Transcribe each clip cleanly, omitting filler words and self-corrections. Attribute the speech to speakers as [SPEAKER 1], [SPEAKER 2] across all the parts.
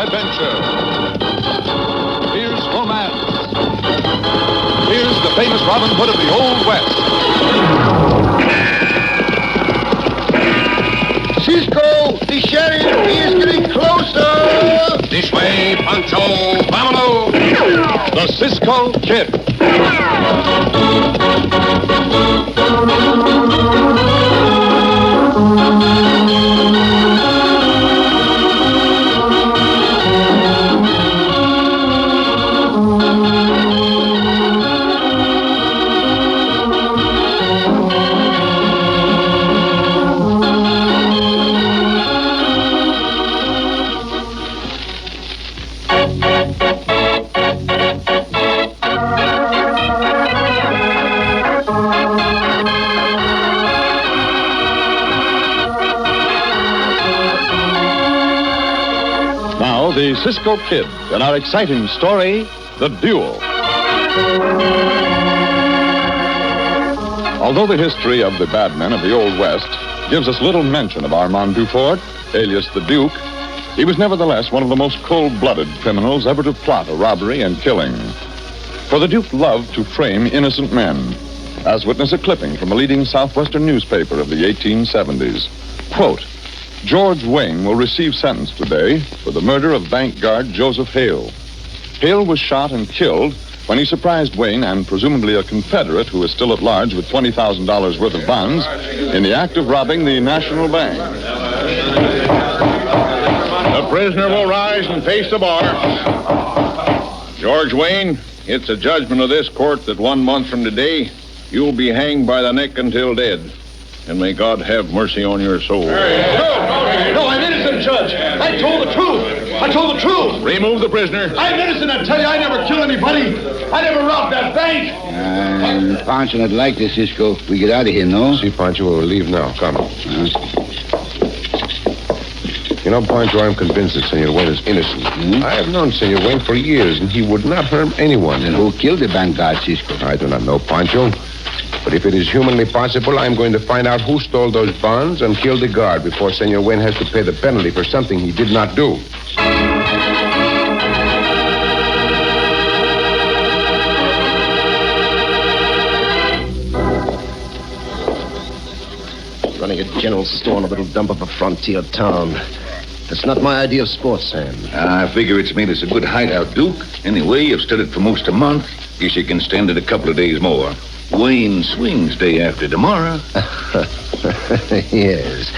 [SPEAKER 1] adventure. Here's romance. Here's the famous Robin Hood of the Old West.
[SPEAKER 2] Cisco, the sheriff, he is getting closer.
[SPEAKER 3] This way, Pancho. Vámonos.
[SPEAKER 1] The Cisco Kid. The Cisco Kid and our exciting story, The Duel. Although the history of the bad men of the Old West gives us little mention of Armand Dufort, alias the Duke, he was nevertheless one of the most cold-blooded criminals ever to plot a robbery and killing. For the Duke loved to frame innocent men, as witness a clipping from a leading southwestern newspaper of the 1870s. Quote, George Wayne will receive sentence today for the murder of bank guard Joseph Hale. Hale was shot and killed when he surprised Wayne and presumably a Confederate who is still at large with $20,000 worth of bonds in the act of robbing the National Bank.
[SPEAKER 3] The prisoner will rise and face the bar. George Wayne, it's a judgment of this court that 1 month from today, you'll be hanged by the neck until dead. And may God have mercy on your soul.
[SPEAKER 2] No, I'm innocent, Judge. I told the truth.
[SPEAKER 3] Remove the prisoner.
[SPEAKER 2] I'm innocent, I tell you. I never killed anybody. I never robbed that bank.
[SPEAKER 4] Pancho not like this, Cisco. We get out of here, no?
[SPEAKER 5] See, Pancho, we'll leave now. Come. You know, Pancho, I'm convinced that Senor Wayne is innocent. I have known Senor Wayne for years, and he would not harm anyone.
[SPEAKER 4] And who killed the bank guard, Cisco?
[SPEAKER 5] I do not know, Pancho. But if it is humanly possible, I'm going to find out who stole those bonds and killed the guard before Senor Wayne has to pay the penalty for something he did not do.
[SPEAKER 6] Running a general store in a little dump of a frontier town. That's not my idea of sports, Sam.
[SPEAKER 7] I figure it's made us a good hideout, Duke. Anyway, you've stood it for most a month. Guess you can stand it a couple of days more. Wayne swings day after tomorrow.
[SPEAKER 6] Yes.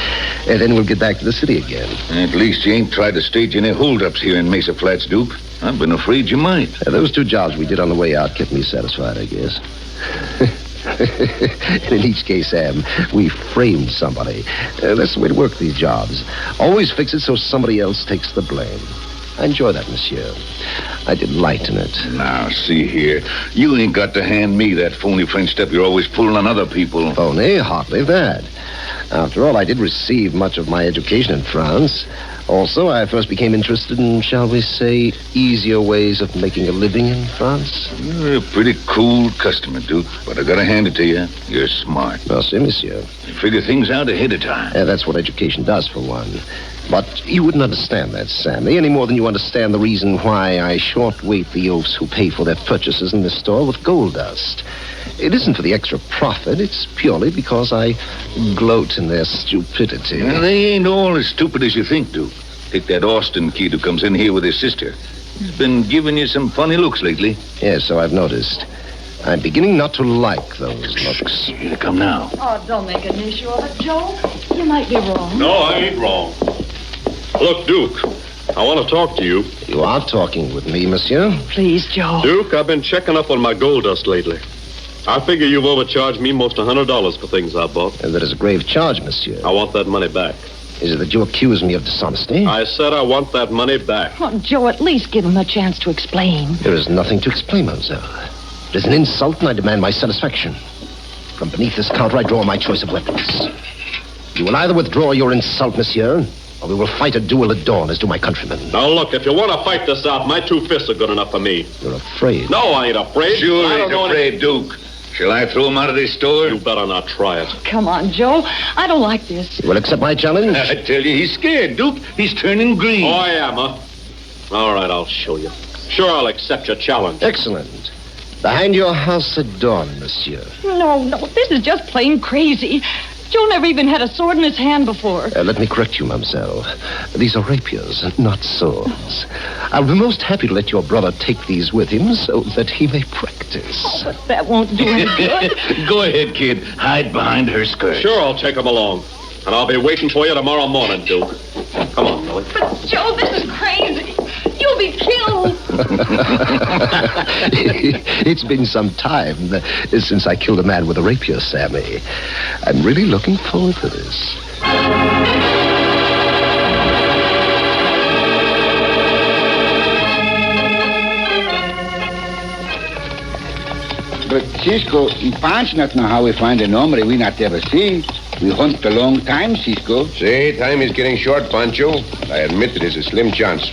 [SPEAKER 6] And then we'll get back to the city again.
[SPEAKER 7] At least you ain't tried to stage any holdups here in Mesa Flats, Duke. I've been afraid you might.
[SPEAKER 6] Those 2 jobs we did on the way out kept me satisfied, I guess. In each case, Sam, we framed somebody. That's the way to work these jobs. Always fix it so somebody else takes the blame. I enjoy that, monsieur. I delight in it.
[SPEAKER 7] Now, see here. You ain't got to hand me that phony French stuff you're always pulling on other people.
[SPEAKER 6] Phony? Hardly that. After all, I did receive much of my education in France. Also, I first became interested in, shall we say, easier ways of making a living in France.
[SPEAKER 7] You're a pretty cool customer, Duke, but I gotta hand it to you. You're smart.
[SPEAKER 6] Merci, monsieur.
[SPEAKER 7] You figure things out ahead of time.
[SPEAKER 6] That's what education does, for one. But you wouldn't understand that, Sammy, any more than you understand the reason why I short-weight the oafs who pay for their purchases in this store with gold dust. It isn't for the extra profit. It's purely because I gloat in their stupidity.
[SPEAKER 7] Well, they ain't all as stupid as you think, Duke. Take that Austin kid who comes in here with his sister. He's been giving you some funny looks lately.
[SPEAKER 6] Yes, so I've noticed. I'm beginning not to like those looks.
[SPEAKER 7] Here they come now.
[SPEAKER 8] Oh, don't make an issue of it, Joe. You might be wrong.
[SPEAKER 9] No, I ain't wrong. Look, Duke, I want to talk to you.
[SPEAKER 6] You are talking with me, monsieur?
[SPEAKER 8] Please, Joe.
[SPEAKER 9] Duke, I've been checking up on my gold dust lately. I figure you've overcharged me most $100 for things I bought.
[SPEAKER 6] And that is a grave charge, monsieur.
[SPEAKER 9] I want that money back.
[SPEAKER 6] Is it that you accuse me of dishonesty?
[SPEAKER 9] I said I want that money back.
[SPEAKER 8] Oh, Joe, at least give him a chance to explain.
[SPEAKER 6] There is nothing to explain, mademoiselle. It is an insult, and I demand my satisfaction. From beneath this counter, I draw my choice of weapons. You will either withdraw your insult, monsieur, or we will fight a duel at dawn, as do my countrymen.
[SPEAKER 9] Now, look, if you want to fight this out, my 2 fists are good enough for me.
[SPEAKER 6] You're afraid.
[SPEAKER 9] No, I ain't afraid.
[SPEAKER 7] Sure
[SPEAKER 9] I
[SPEAKER 7] ain't afraid, Duke. Shall I throw him out of this store?
[SPEAKER 9] You better not try it.
[SPEAKER 8] Come on, Joe. I don't like this.
[SPEAKER 6] You will accept my challenge?
[SPEAKER 7] I tell you, he's scared, Duke. He's turning green.
[SPEAKER 9] Oh, I am, huh? All right, I'll show you. Sure, I'll accept your challenge.
[SPEAKER 6] Excellent. Behind your house at dawn, monsieur.
[SPEAKER 8] No, this is just plain crazy. Joe never even had a sword in his hand before.
[SPEAKER 6] Let me correct you, mademoiselle. These are rapiers, not swords. I'll be most happy to let your brother take these with him so that he may practice.
[SPEAKER 8] Oh, but that won't do any good.
[SPEAKER 7] Go ahead, kid. Hide behind her skirt.
[SPEAKER 9] Sure, I'll take them along. And I'll be waiting for you tomorrow morning, Duke. Come on, Billy.
[SPEAKER 8] But, Joe, this is crazy. You'll be killed.
[SPEAKER 6] It's been some time since I killed a man with a rapier, Sammy. I'm really looking forward to this.
[SPEAKER 4] But Cisco, Panch not know how we find an hombre we not ever see. We hunt a long time, Cisco.
[SPEAKER 5] See, time is getting short, Pancho. I admit it is a slim chance.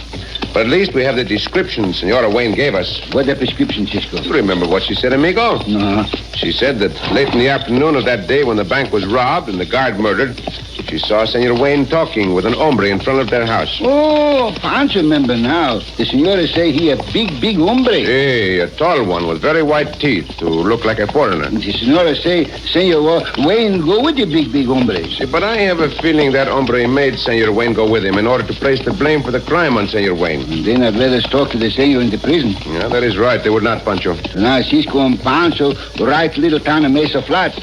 [SPEAKER 5] But at least we have the description Senora Wayne gave us.
[SPEAKER 4] What the prescription, Cisco?
[SPEAKER 5] You remember what she said, amigo?
[SPEAKER 4] No.
[SPEAKER 5] She said that late in the afternoon of that day when the bank was robbed and the guard murdered, she saw Senor Wayne talking with an hombre in front of their house.
[SPEAKER 4] Oh, Panch remember now. The senora say he a big hombre.
[SPEAKER 5] Hey, a tall one with very white teeth to look like a foreigner.
[SPEAKER 4] The senora say Senor Wayne go with the big hombre.
[SPEAKER 5] See, but I have a feeling that hombre made Senor Wayne go with him in order to place the blame for the crime on Senor Wayne.
[SPEAKER 4] And then I'd let us talk to the senor in the prison.
[SPEAKER 5] Yeah, that is right. They would not, Pancho.
[SPEAKER 4] So now Cisco and Pancho right little town of Mesa Flat.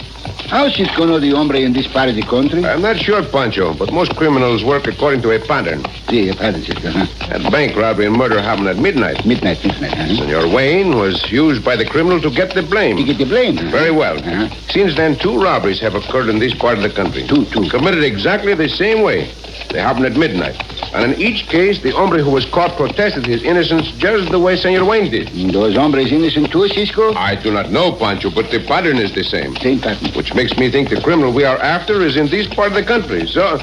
[SPEAKER 4] How Cisco know the hombre in this part of the country?
[SPEAKER 5] I'm not sure, Pancho, but most criminals work according to a pattern.
[SPEAKER 4] See, a pattern, Cisco, huh?
[SPEAKER 5] That bank robbery and murder happened at midnight.
[SPEAKER 4] Midnight, huh?
[SPEAKER 5] Senor Wayne was used by the criminal to get the blame.
[SPEAKER 4] To get the blame?
[SPEAKER 5] Very well.
[SPEAKER 4] Uh-huh.
[SPEAKER 5] Since then, 2 robberies have occurred in this part of the country.
[SPEAKER 4] Two.
[SPEAKER 5] Committed exactly the same way. They happened at midnight. And in each case, the hombre who was caught protested his innocence just the way Senor Wayne did.
[SPEAKER 4] And those hombres innocent too, Cisco?
[SPEAKER 5] I do not know, Pancho, but the pattern is the same.
[SPEAKER 4] Same pattern.
[SPEAKER 5] Which makes me think the criminal we are after is in this part of the country. So,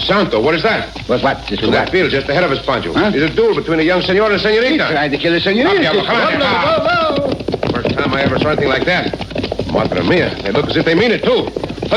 [SPEAKER 5] Santo, what is that?
[SPEAKER 4] What, Cisco?
[SPEAKER 5] In that field just ahead of us, Pancho.
[SPEAKER 4] Huh?
[SPEAKER 5] Is a duel between a young senor and senorita.
[SPEAKER 4] Tried to kill a senorita.
[SPEAKER 5] Come on. First time I ever saw anything like that. Madre mia, they look as if they mean it, too. Ho!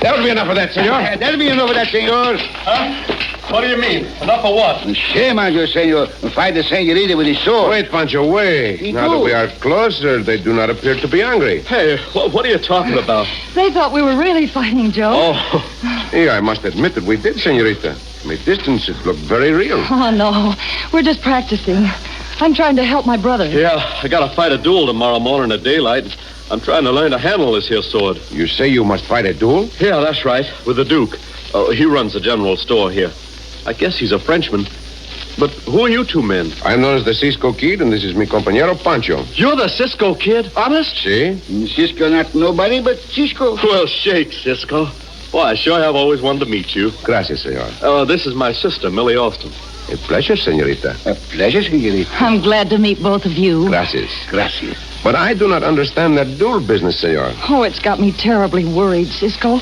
[SPEAKER 5] That'll be enough of that, senor.
[SPEAKER 4] That'll be enough of that, senor.
[SPEAKER 9] Huh? What do you mean? Enough of what?
[SPEAKER 4] Shame on you, senor. Fight the senorita with his sword.
[SPEAKER 5] Wait, Pancho, wait. Now that we are closer, they do not appear to be angry.
[SPEAKER 9] Hey, what are you talking about?
[SPEAKER 8] They thought we were really fighting, Joe.
[SPEAKER 9] Oh.
[SPEAKER 5] Yeah, I must admit that we did, senorita. From a distance, it looked very real.
[SPEAKER 8] Oh, no. We're just practicing. I'm trying to help my brother.
[SPEAKER 9] Yeah, I gotta fight a duel tomorrow morning at daylight. I'm trying to learn to handle this here sword.
[SPEAKER 5] You say you must fight a duel?
[SPEAKER 9] Yeah, that's right, with the Duke. He runs the general store here. I guess he's a Frenchman. But who are you 2 men?
[SPEAKER 5] I'm known as the Cisco Kid, and this is mi compañero Pancho.
[SPEAKER 9] You're the Cisco Kid? Honest?
[SPEAKER 5] See?
[SPEAKER 4] Cisco not nobody but Cisco.
[SPEAKER 9] Well, shake, Cisco. Boy, I sure have always wanted to meet you.
[SPEAKER 5] Gracias, senor.
[SPEAKER 9] This is my sister, Millie Austin.
[SPEAKER 5] A pleasure, senorita.
[SPEAKER 4] A pleasure, senorita.
[SPEAKER 8] I'm glad to meet both of you.
[SPEAKER 5] Gracias.
[SPEAKER 4] Gracias.
[SPEAKER 5] But I do not understand that duel business, senor.
[SPEAKER 8] Oh, it's got me terribly worried, Cisco.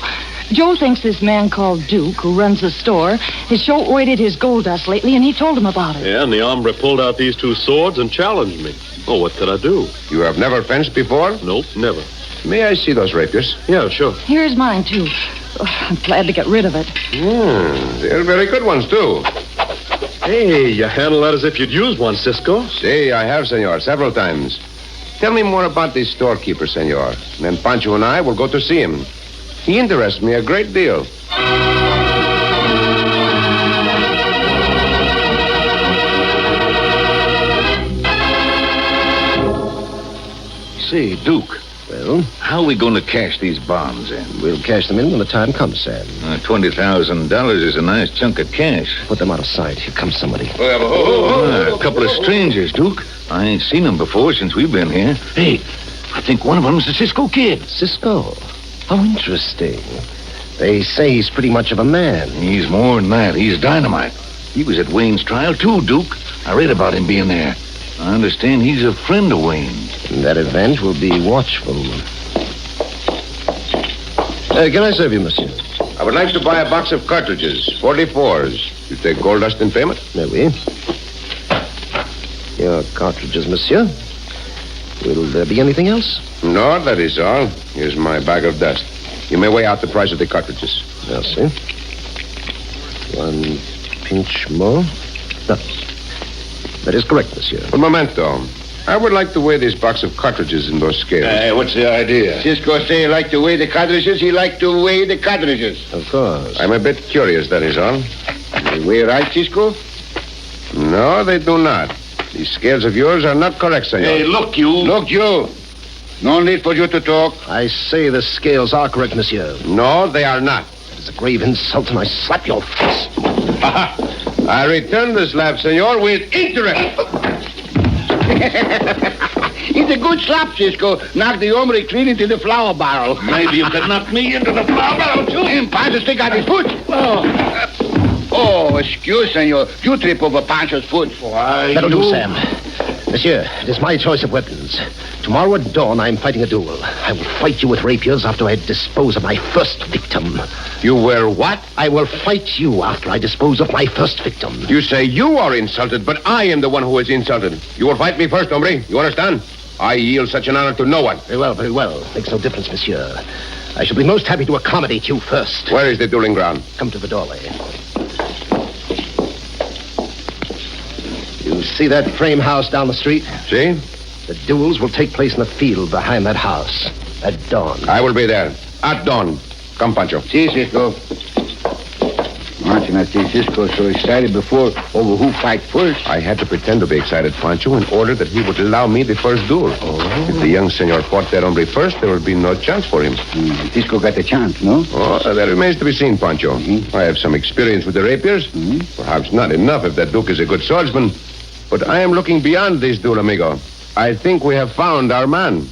[SPEAKER 8] Joe thinks this man called Duke, who runs the store, has short-weighted his gold dust lately, and he told him about it.
[SPEAKER 9] Yeah, and the hombre pulled out these 2 swords and challenged me. Oh, what could I do?
[SPEAKER 5] You have never fenced before?
[SPEAKER 9] Nope, never.
[SPEAKER 5] May I see those rapiers?
[SPEAKER 9] Yeah, sure.
[SPEAKER 8] Here's mine, too. Oh, I'm glad to get rid of it.
[SPEAKER 5] They're very good ones, too.
[SPEAKER 9] Hey, you handle that as if you'd used one, Cisco.
[SPEAKER 5] See, I have, senor, several times. Tell me more about this storekeeper, senor. And then Pancho and I will go to see him. He interests me a great deal.
[SPEAKER 7] Say, Duke,
[SPEAKER 6] Well,
[SPEAKER 7] how are we going to cash these bonds in?
[SPEAKER 6] we'll cash them in when the time comes, Sam.
[SPEAKER 7] $20,000 is a nice chunk of cash.
[SPEAKER 6] Put them out of sight. Here comes somebody.
[SPEAKER 7] A couple of strangers, Duke. I ain't seen them before since we've been here. Hey, I think one of them's the Cisco Kid.
[SPEAKER 6] Cisco. How interesting. They say he's pretty much of a man.
[SPEAKER 7] He's more than that. He's dynamite. He was at Wayne's trial, too, Duke. I read about him being there. I understand he's a friend of Wayne's.
[SPEAKER 6] In that event, we'll be watchful. Can I serve you, monsieur?
[SPEAKER 5] I would like to buy a box of cartridges, 44s. You take gold dust in payment?
[SPEAKER 6] There we. Your cartridges, monsieur. Will there be anything else?
[SPEAKER 5] No, that is all. Here's my bag of dust. You may weigh out the price of the cartridges.
[SPEAKER 6] Merci. 1, pinch more. No. That is correct, monsieur.
[SPEAKER 5] Un momento. I would like to weigh this box of cartridges in those scales.
[SPEAKER 7] Hey, what's the idea?
[SPEAKER 4] Cisco say he like to weigh the cartridges. He like to weigh the cartridges.
[SPEAKER 6] Of course.
[SPEAKER 5] I'm a bit curious, that is all.
[SPEAKER 4] They weigh right, Cisco?
[SPEAKER 5] No, they do not. These scales of yours are not correct, senor.
[SPEAKER 7] Hey, look, you.
[SPEAKER 4] Look, you. No need for you to talk.
[SPEAKER 6] I say the scales are correct, monsieur.
[SPEAKER 5] No, they are not.
[SPEAKER 6] That is a grave insult, and I slap your face.
[SPEAKER 5] I return the slap, senor, with interest.
[SPEAKER 4] It's a good slap, Cisco. Knock the hombre clean into the flour barrel.
[SPEAKER 7] Maybe you could knock me into the flour barrel, too.
[SPEAKER 4] And Pancho stick out his foot. Oh, excuse, senor. You trip over Pancho's foot.
[SPEAKER 7] Why,
[SPEAKER 6] That'll do, Sam. Monsieur, it is my choice of weapons. Tomorrow at dawn, I'm fighting a duel. I will fight you with rapiers after I dispose of my first victim.
[SPEAKER 5] You were what?
[SPEAKER 6] I will fight you after I dispose of my first victim.
[SPEAKER 5] You say you are insulted, but I am the one who is insulted. You will fight me first, hombre. You understand? I yield such an honor to no one.
[SPEAKER 6] Very well, very well. Makes no difference, monsieur. I shall be most happy to accommodate you first.
[SPEAKER 5] Where is the dueling ground?
[SPEAKER 6] Come to the doorway. You see that frame house down the street?
[SPEAKER 5] See?
[SPEAKER 6] The duels will take place in the field behind that house at dawn.
[SPEAKER 5] I will be there. At dawn. Come, Pancho.
[SPEAKER 4] See, Cisco. Imagine I see Cisco so excited before over who fight first.
[SPEAKER 5] I had to pretend to be excited, Pancho, in order that he would allow me the first duel.
[SPEAKER 4] Oh.
[SPEAKER 5] If the young senor fought that hombre first, there would be no chance for him.
[SPEAKER 4] Cisco got the chance, no?
[SPEAKER 5] Oh, that remains to be seen, Pancho. I have some experience with the rapiers. Perhaps not enough if that Duke is a good swordsman. But I am looking beyond this duel, amigo. I think we have found our man.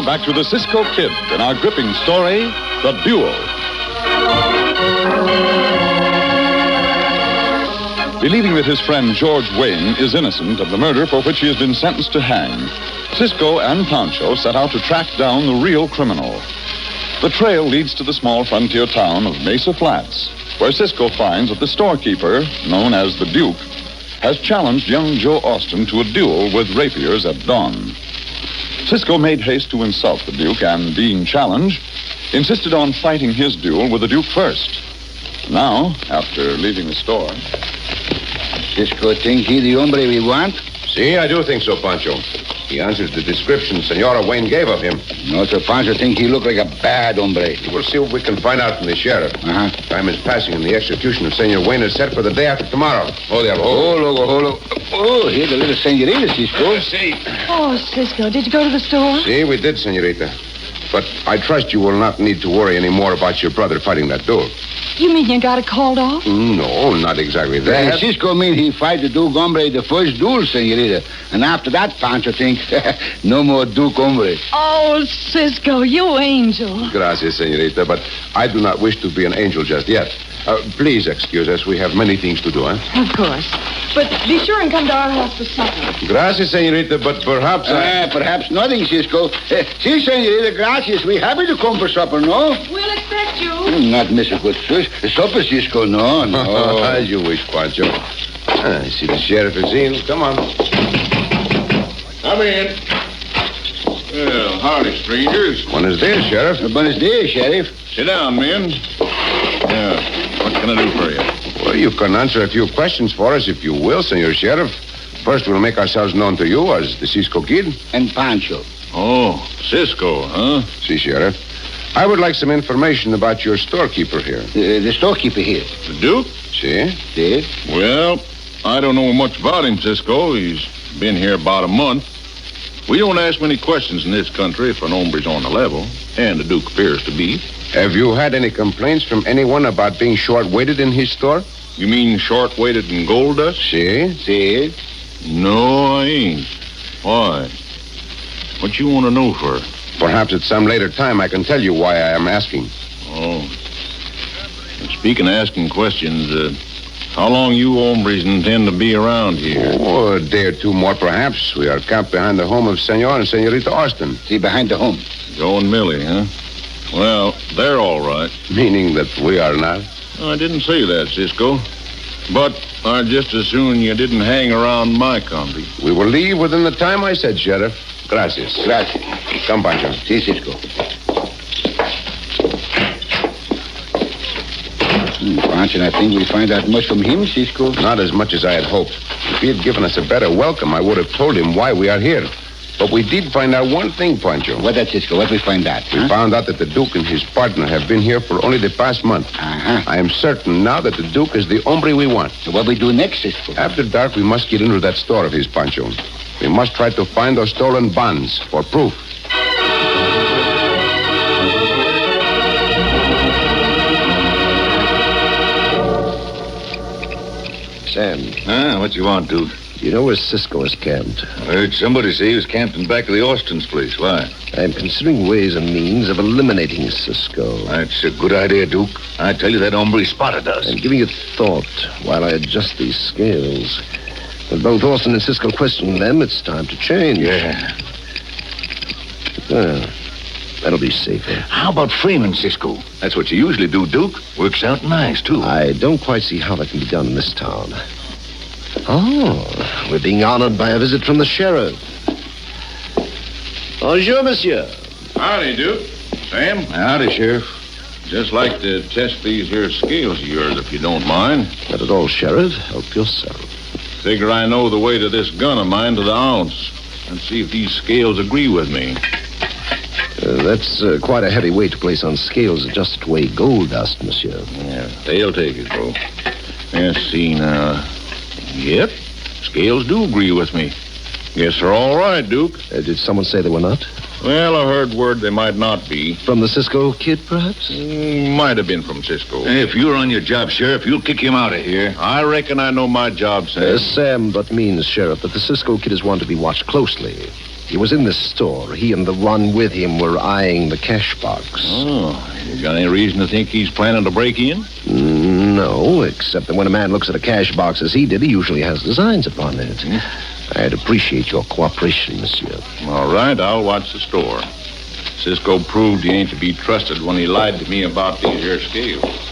[SPEAKER 1] Back to the Cisco Kid in our gripping story, The Duel. Believing that his friend George Wayne is innocent of the murder for which he has been sentenced to hang, Cisco and Pancho set out to track down the real criminal. The trail leads to the small frontier town of Mesa Flats, where Cisco finds that the storekeeper, known as the Duke, has challenged young Joe Austin to a duel with rapiers at dawn. Cisco made haste to insult the Duke and, being challenged, insisted on fighting his duel with the Duke first. Now, after leaving the store...
[SPEAKER 4] Cisco think he the hombre we want?
[SPEAKER 5] See, I do think so, Pancho. He answers the description Senora Wayne gave of him.
[SPEAKER 4] No, Sir Pancho think he look like a bad hombre.
[SPEAKER 5] We'll see what we can find out from the sheriff. Time is passing, and the execution of Senor Wayne is set for the day after tomorrow. Oh, there.
[SPEAKER 4] Oh, here's the little senorita, Cisco.
[SPEAKER 5] See.
[SPEAKER 8] Oh, Cisco, did you go to the store?
[SPEAKER 5] See, we did, senorita. But I trust you will not need to worry any more about your brother fighting that duel.
[SPEAKER 8] You mean you got it called off?
[SPEAKER 5] No, not exactly that.
[SPEAKER 4] Cisco mean he fight the Duke hombre the first duel, senorita. And after that, Pancho think, no more Duke hombre.
[SPEAKER 8] Oh, Cisco, you angel.
[SPEAKER 5] Gracias, senorita, but I do not wish to be an angel just yet. Please excuse us. We have many things to do, huh?
[SPEAKER 8] Of course. But be sure and come to our house for supper.
[SPEAKER 5] Gracias, senorita, but perhaps
[SPEAKER 4] perhaps nothing, Cisco. See, senorita, gracias. We happy to come for supper, no?
[SPEAKER 8] We'll expect you.
[SPEAKER 4] Not miss a good supper, Cisco, no.
[SPEAKER 5] As you wish, Pancho. I see the sheriff is in. Come on.
[SPEAKER 3] Come in. Well, howdy, strangers.
[SPEAKER 5] Buenos dias, Sheriff.
[SPEAKER 4] Buenos dias, Sheriff.
[SPEAKER 3] Sit down, men. What can I do for you?
[SPEAKER 5] Well, you can answer a few questions for us if you will, Senor Sheriff. First, we'll make ourselves known to you as the Cisco Kid.
[SPEAKER 4] And Pancho.
[SPEAKER 3] Oh, Cisco, huh?
[SPEAKER 5] Si, Sheriff. I would like some information about your storekeeper here.
[SPEAKER 4] The storekeeper here.
[SPEAKER 3] The Duke?
[SPEAKER 5] Si?
[SPEAKER 4] Si.
[SPEAKER 3] Well, I don't know much about him, Cisco. He's been here about a month. We don't ask many questions in this country if an hombre's on the level, and the Duke appears to be.
[SPEAKER 5] Have you had any complaints from anyone about being short-weighted in his store?
[SPEAKER 3] You mean short-weighted in gold dust?
[SPEAKER 5] Si?
[SPEAKER 4] Si.
[SPEAKER 3] No, I ain't. Why? What you want to know for?
[SPEAKER 5] Perhaps at some later time I can tell you why I am asking.
[SPEAKER 3] Oh. Speaking of asking questions, How long you hombres intend to be around here?
[SPEAKER 5] Oh, a day or two more, perhaps. We are camped behind the home of Senor and Senorita Austin.
[SPEAKER 4] See, behind the home.
[SPEAKER 3] Joe and Millie, huh? Well, they're all right.
[SPEAKER 5] Meaning that we are not?
[SPEAKER 3] I didn't say that, Cisco. But I'd just as soon you didn't hang around my country.
[SPEAKER 5] We will leave within the time I said, Sheriff. Gracias.
[SPEAKER 4] Gracias.
[SPEAKER 5] Come, Pancho.
[SPEAKER 4] See, Cisco. Pancho, I think we'll find out much from him, Cisco.
[SPEAKER 5] Not as much as I had hoped. If he had given us a better welcome, I would have told him why we are here. But we did find out one thing, Pancho.
[SPEAKER 4] What that, Cisco? What we find out?
[SPEAKER 5] We found out that the Duke and his partner have been here for only the past month.
[SPEAKER 4] Uh-huh.
[SPEAKER 5] I am certain now that the Duke is the hombre we want.
[SPEAKER 4] So what we do next, Cisco?
[SPEAKER 5] After dark, we must get into that store of his, Pancho. We must try to find those stolen bonds for proof.
[SPEAKER 6] Sam.
[SPEAKER 7] What you want, Duke?
[SPEAKER 6] You know where Cisco is camped?
[SPEAKER 7] I heard somebody say he was camped in back of the Austin's place. Why?
[SPEAKER 6] I'm considering ways and means of eliminating Cisco.
[SPEAKER 7] That's a good idea, Duke. I tell you, that hombre spotted us.
[SPEAKER 6] I'm giving it thought while I adjust these scales. With both Austin and Cisco questioning them, it's time to change.
[SPEAKER 7] Yeah.
[SPEAKER 6] Well, that'll be safer.
[SPEAKER 7] How about Freeman, Cisco? That's what you usually do, Duke. Works out nice, too.
[SPEAKER 6] I don't quite see how that can be done in this town. Oh, we're being honored by a visit from the sheriff. Bonjour, monsieur.
[SPEAKER 3] Howdy, Duke. Sam?
[SPEAKER 7] Howdy, Sheriff.
[SPEAKER 3] Just like to test these here scales of yours, if you don't mind.
[SPEAKER 6] Not at all, Sheriff. Help yourself.
[SPEAKER 3] Figure I know the weight of this gun of mine to the ounce. And see if these scales agree with me.
[SPEAKER 6] That's quite a heavy weight to place on scales adjusted to weigh gold dust, monsieur.
[SPEAKER 3] Yeah, they'll take it, bro. Let's see now. Yep, scales do agree with me. Guess they're all right, Duke.
[SPEAKER 6] Did someone say they were not?
[SPEAKER 3] Well, I heard word they might not be.
[SPEAKER 6] From the Cisco Kid, perhaps?
[SPEAKER 3] Might have been from Cisco.
[SPEAKER 7] Hey, if you're on your job, Sheriff, you'll kick him out of here.
[SPEAKER 3] I reckon I know my job, Sam.
[SPEAKER 6] Sam, that means, Sheriff, that the Cisco Kid is one to be watched closely. He was in this store. He and the one with him were eyeing the cash box.
[SPEAKER 3] Oh, you got any reason to think he's planning to break in?
[SPEAKER 6] No, except that when a man looks at a cash box as he did, he usually has designs upon it. I'd appreciate your cooperation, monsieur.
[SPEAKER 3] All right, I'll watch the store. Cisco proved he ain't to be trusted when he lied to me about these here scales.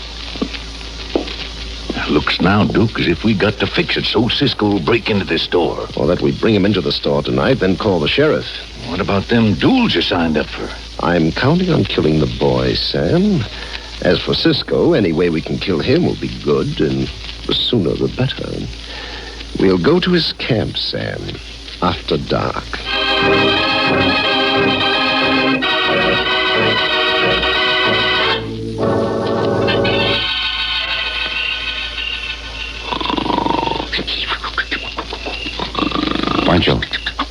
[SPEAKER 7] Looks now, Duke, as if we got to fix it so Cisco will break into this store.
[SPEAKER 6] Or that we bring him into the store tonight, then call the sheriff.
[SPEAKER 7] What about them duels you signed up for?
[SPEAKER 6] I'm counting on killing the boy, Sam. As for Cisco, any way we can kill him will be good, and the sooner the better. We'll go to his camp, Sam, after dark.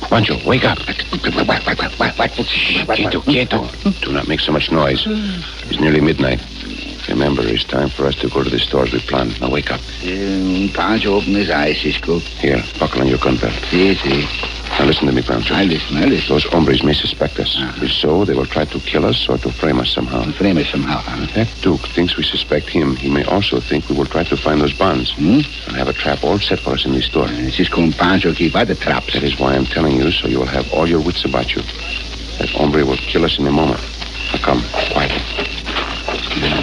[SPEAKER 5] Pancho, wake up. Quieto. Do not make so much noise. It's nearly midnight. Remember, it's time for us to go to the store as we planned. Now wake up.
[SPEAKER 4] Pancho, open his eyes, Cisco.
[SPEAKER 5] Here, buckle on your gun belt.
[SPEAKER 4] See.
[SPEAKER 5] Now listen to me, Pancho.
[SPEAKER 4] I listen.
[SPEAKER 5] Those hombres may suspect us. If so, they will try to kill us or to frame us somehow. If Duke thinks we suspect him, he may also think we will try to find those bonds. And have a trap all set for us in the store.
[SPEAKER 4] Cisco and Pancho keep out the traps.
[SPEAKER 5] That is why I'm telling you, so you will have all your wits about you. That hombre will kill us in a moment. Now come, quietly.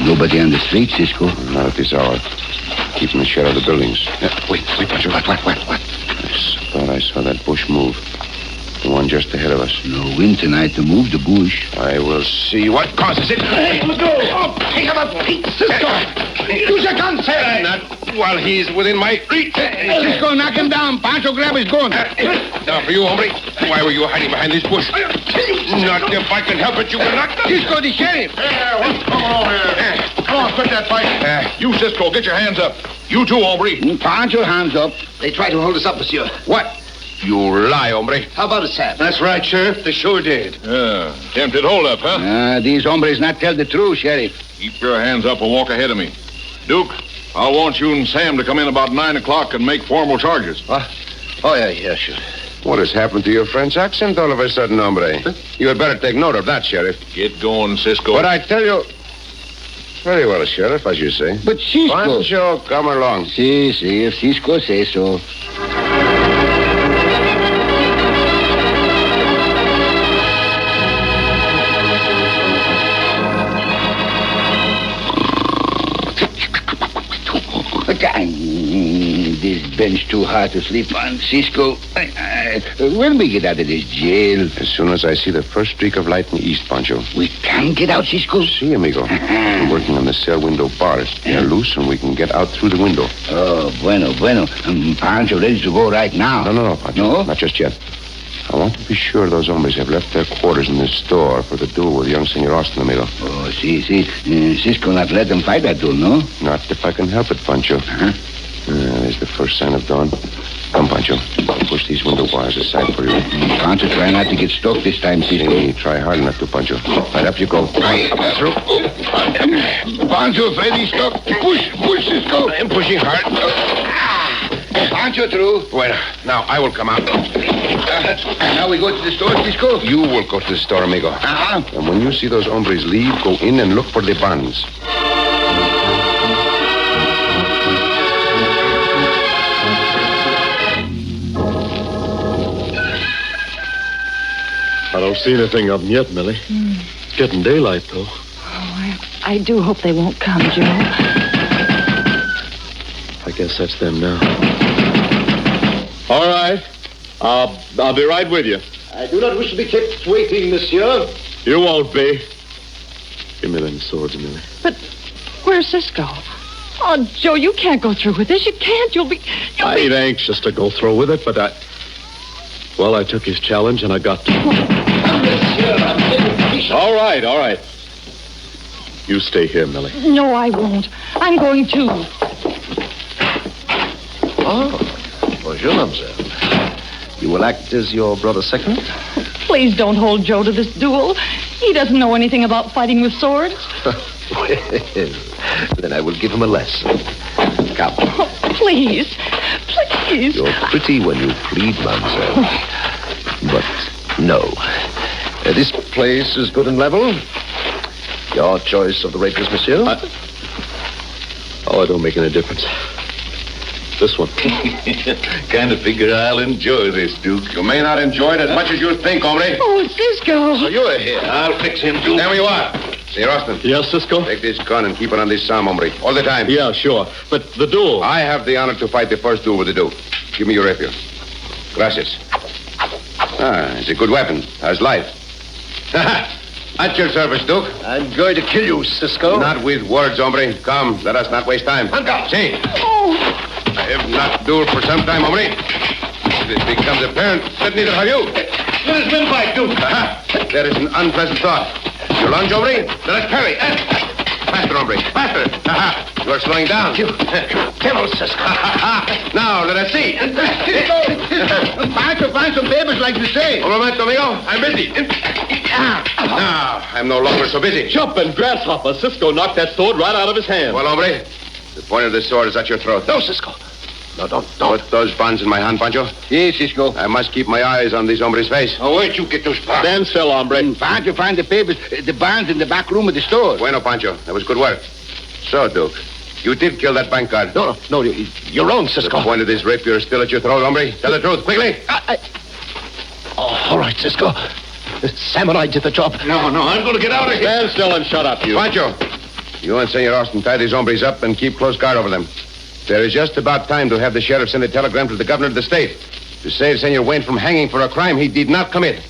[SPEAKER 4] Nobody on the street, Cisco.
[SPEAKER 5] Not at this hour. Keep in the shadow of the buildings. Wait, Pancho.
[SPEAKER 4] What?
[SPEAKER 5] I thought I saw that bush move. The one just ahead of us.
[SPEAKER 4] No wind tonight to move the bush.
[SPEAKER 5] I will see what causes it.
[SPEAKER 2] Hey, let go! Oh, take him up! Cisco! Use your gun, sir!
[SPEAKER 5] Not while he's within my reach.
[SPEAKER 4] Cisco, knock him down. Pancho, grab his gun.
[SPEAKER 5] Now for you, hombre. Why were you hiding behind this bush? Not if I can help it, you will not.
[SPEAKER 4] Cisco, the sheriff.
[SPEAKER 2] Hey, what's going on here? Come on, quit that fight. You, Cisco, get your hands up. You too, hombre.
[SPEAKER 4] Pancho, hands up.
[SPEAKER 6] They tried to hold us up, monsieur.
[SPEAKER 5] What? You lie, hombre.
[SPEAKER 6] How about it, Sam?
[SPEAKER 2] That's right, Sheriff. They sure did.
[SPEAKER 3] Yeah, attempted holdup, huh?
[SPEAKER 4] These hombres not tell the truth, Sheriff.
[SPEAKER 3] Keep your hands up and walk ahead of me. Duke, I'll want you and Sam to come in about 9 o'clock and make formal charges.
[SPEAKER 6] Oh, yeah, sure.
[SPEAKER 5] What has happened to your French accent all of a sudden, hombre? You had better take note of that, Sheriff.
[SPEAKER 3] Get going, Cisco.
[SPEAKER 5] But I tell you... Very well, Sheriff, as you say.
[SPEAKER 4] But Cisco...
[SPEAKER 5] Pancho, come along.
[SPEAKER 4] Si, if Cisco says so. This bench too hard to sleep on, Cisco. When we get out of this jail...
[SPEAKER 5] As soon as I see the first streak of light in the east, Pancho.
[SPEAKER 4] We can get out, Cisco?
[SPEAKER 5] Si, amigo. I'm working on the cell window bars. They're loose and we can get out through the window.
[SPEAKER 4] Oh, bueno. Pancho ready to go right now.
[SPEAKER 5] No, Pancho.
[SPEAKER 4] No?
[SPEAKER 5] Not just yet. I want to be sure those hombres have left their quarters in this store for the duel with young Senor Austin, amigo.
[SPEAKER 4] Oh, si. Cisco not let them fight that duel, no?
[SPEAKER 5] Not if I can help it, Pancho. There's the first sign of dawn. Come, Pancho. I'll push these window wires aside for you.
[SPEAKER 4] Pancho, try not to get stuck this time, Cisco.
[SPEAKER 5] Hey, try hard enough to, Pancho. Right up you go.
[SPEAKER 4] Right up through. Pancho, afraid he's stuck. Push, Cisco.
[SPEAKER 5] I'm pushing hard.
[SPEAKER 4] Pancho through.
[SPEAKER 5] Well, now I will come out.
[SPEAKER 4] Now we go to the store, Cisco.
[SPEAKER 5] You will go to the store, amigo. And when you see those hombres leave, go in and look for the bonds.
[SPEAKER 9] I don't see anything of them yet, Millie. It's getting daylight, though.
[SPEAKER 8] Oh, I do hope they won't come, Joe.
[SPEAKER 9] I guess that's them now. All right. I'll be right with you.
[SPEAKER 6] I do not wish to be kept waiting, monsieur.
[SPEAKER 9] You won't be. Give me them swords, Millie.
[SPEAKER 8] But where's Cisco? Oh, Joe, you can't go through with this. You can't. You'll be...
[SPEAKER 9] I ain't anxious to go through with it, but I took his challenge and I got to. All right. You stay here, Millie.
[SPEAKER 8] No, I won't. I'm going too.
[SPEAKER 6] Oh, bonjour, mademoiselle. You will act as your brother's second?
[SPEAKER 8] Please don't hold Joe to this duel. He doesn't know anything about fighting with swords.
[SPEAKER 6] Well, then I will give him a lesson. Come.
[SPEAKER 8] Oh, please.
[SPEAKER 6] You're pretty when you plead, mademoiselle. But no. This place is good and level. Your choice of the rapiers, monsieur?
[SPEAKER 9] It don't make any difference. This one.
[SPEAKER 7] Kind of figure I'll enjoy this, Duke.
[SPEAKER 5] You may not enjoy it as much as you think, hombre.
[SPEAKER 8] Oh, Cisco.
[SPEAKER 5] So you're here.
[SPEAKER 7] I'll fix him, Duke.
[SPEAKER 5] There you are. Senor Austin.
[SPEAKER 9] Yes, Cisco?
[SPEAKER 5] Take this gun and keep it on this arm, hombre. All the time.
[SPEAKER 9] Yeah, sure. But the duel.
[SPEAKER 5] I have the honor to fight the first duel with the Duke. Give me your rapier. Gracias. It's a good weapon. Has life. At your service, Duke.
[SPEAKER 6] I'm going to kill you, Cisco.
[SPEAKER 5] Not with words, hombre. Come, let us not waste time. See. I have not dueled for some time, hombre. If it becomes apparent that neither have you.
[SPEAKER 7] Let us win fight, Duke.
[SPEAKER 5] There is an unpleasant thought. You lunge, hombre? Let us parry. Faster, hombre. Faster. You are slowing down.
[SPEAKER 6] Devil, Cisco.
[SPEAKER 5] Now, let us see.
[SPEAKER 4] Pancho, find some papers like you say.
[SPEAKER 5] Un momento, amigo. I'm busy. Now, I'm no longer so busy.
[SPEAKER 9] Jump and grasshopper. Cisco knocked that sword right out of his hand.
[SPEAKER 5] Well, hombre, the point of this sword is at your throat.
[SPEAKER 6] No, Cisco. No, don't.
[SPEAKER 5] Put those bonds in my hand, Pancho.
[SPEAKER 4] Yes, Cisco.
[SPEAKER 5] I must keep my eyes on this hombre's face.
[SPEAKER 4] Oh, where'd you get those bonds?
[SPEAKER 9] Stand still, hombre.
[SPEAKER 4] Pancho, find the papers, the bonds in the back room of the store.
[SPEAKER 5] Bueno, Pancho. That was good work. So, Duke, you did kill that bank guard.
[SPEAKER 6] No, you're wrong, Cisco.
[SPEAKER 5] The point of this rapier is still at your throat, hombre. Tell the truth, quickly.
[SPEAKER 6] All right, Cisco. Sam and I did the job.
[SPEAKER 7] No, I'm going to get out of here.
[SPEAKER 9] Stand still and shut up, you.
[SPEAKER 5] Pancho, you and Senor Austin tie these hombres up and keep close guard over them. There is just about time to have the sheriff send a telegram to the governor of the state to save Senor Wayne from hanging for a crime he did not commit.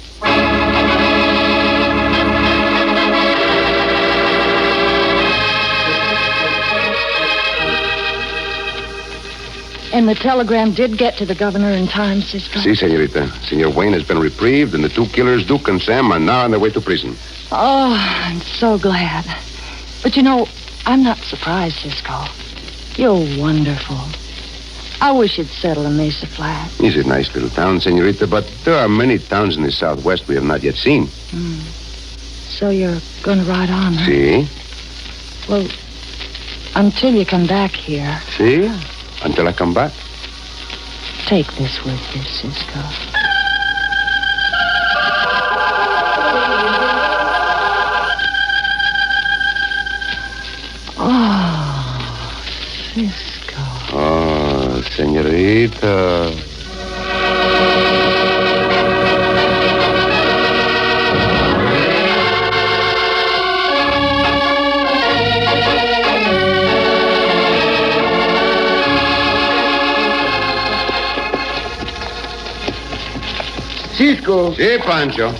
[SPEAKER 8] And the telegram did get to the governor in time, Cisco.
[SPEAKER 5] Si, senorita. Senor Wayne has been reprieved, and the two killers, Duke and Sam, are now on their way to prison.
[SPEAKER 8] Oh, I'm so glad. But you know, I'm not surprised, Cisco. You're wonderful. I wish you'd settle in Mesa Flat.
[SPEAKER 5] It's a nice little town, senorita, but there are many towns in the Southwest we have not yet seen.
[SPEAKER 8] So you're going to ride on, huh?
[SPEAKER 5] See?
[SPEAKER 8] Well, until you come back here.
[SPEAKER 5] See? Until I come back.
[SPEAKER 8] Take this with you, Cisco.
[SPEAKER 4] Cisco.
[SPEAKER 5] Si, Pancho.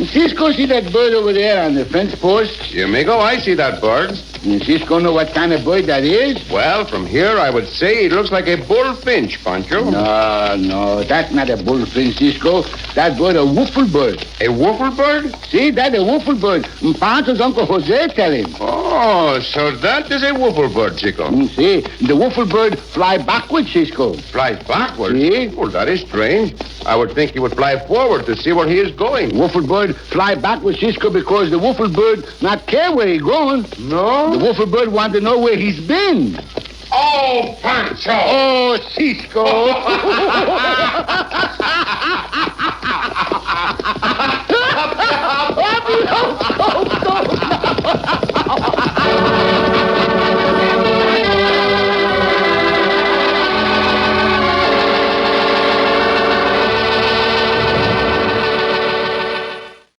[SPEAKER 4] Cisco, see that bird over there on the fence post?
[SPEAKER 5] You amigo, I see that bird.
[SPEAKER 4] Cisco know what kind of bird that is?
[SPEAKER 5] Well, from here, I would say it looks like a bullfinch, Pancho.
[SPEAKER 4] No, that's not a bullfinch, Cisco. That bird a woofle bird.
[SPEAKER 5] A woofle bird?
[SPEAKER 4] See, that a woofle bird. Pancho's Uncle Jose tell him.
[SPEAKER 5] Oh, so that is a woofle bird, Chico.
[SPEAKER 4] See, the woofle bird fly backwards, Cisco.
[SPEAKER 5] Fly backwards?
[SPEAKER 4] See?
[SPEAKER 5] Well, that is strange. I would think he would fly forward to see where he is going.
[SPEAKER 4] Woofle bird fly backwards, Cisco, because the woofle bird not care where he going.
[SPEAKER 5] No?
[SPEAKER 4] The woofle bird want to know where he's been.
[SPEAKER 5] Oh, Pancho!
[SPEAKER 4] Oh, Cisco.